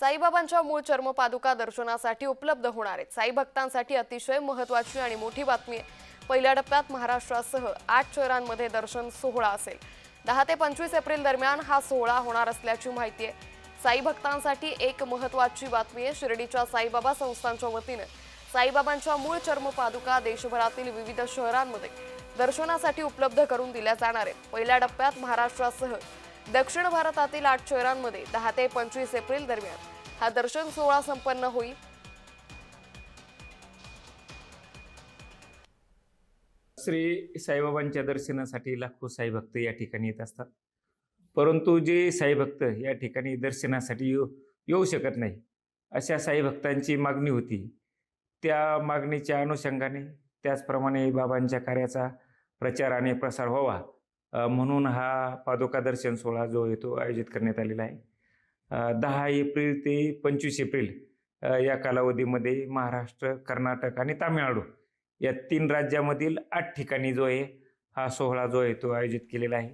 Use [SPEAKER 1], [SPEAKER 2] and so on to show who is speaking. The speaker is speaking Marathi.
[SPEAKER 1] साईबाबांच्या मूळ चर्मपादुका दर्शनासाठी उपलब्ध होणार आहेत। साई भक्तांसाठी अतिशय महत्त्वाची आणि मोठी बातमी आहे। पहिल्या टप्प्यात महाराष्ट्रासह 8 शहरांमध्ये दर्शन सोहळा असेल। 10 ते 25 एप्रिल दरम्यान हा सोहळा होणार असल्याची माहिती आहे। साई भक्तांसाठी एक महत्त्वाची बातमी आहे। शिर्डीच्या साईबाबा संस्थानच्या वतीने साईबाबांच्या मूळ चर्मपादुका देशभरातील विविध शहरांमध्ये दर्शनासाठी उपलब्ध करून दिल्या जाणार आहेत। पहिल्या टप्प्यात महाराष्ट्रासह दक्षिण भारतातील 8 शहरांमध्ये 10 ते 25 एप्रिल दरम्यान हा दर्शन सोहळा संपन्न होईल।
[SPEAKER 2] श्री साईबाबांच्या दर्शनासाठी लाखो साई भक्त या ठिकाणी येत असतात, परंतु जे साई भक्त या ठिकाणी दर्शनासाठी येऊ शकत नाही अशा साई भक्तांची मागणी होती। त्या मागणीच्या अनुषंगाने त्याचप्रमाणे बाबांच्या कार्याचा प्रचार आणि प्रसार व्हावा म्हणून हा पादुका दर्शन सोहळा जो आहे तो आयोजित करण्यात आलेला आहे। 10 एप्रिल ते 25 एप्रिल या कालावधीमध्ये महाराष्ट्र, कर्नाटक आणि तामिळनाडू या 3 राज्यामधील 8 ठिकाणी जो आहे हा सोहळा जो आहे तो आयोजित केलेला आहे।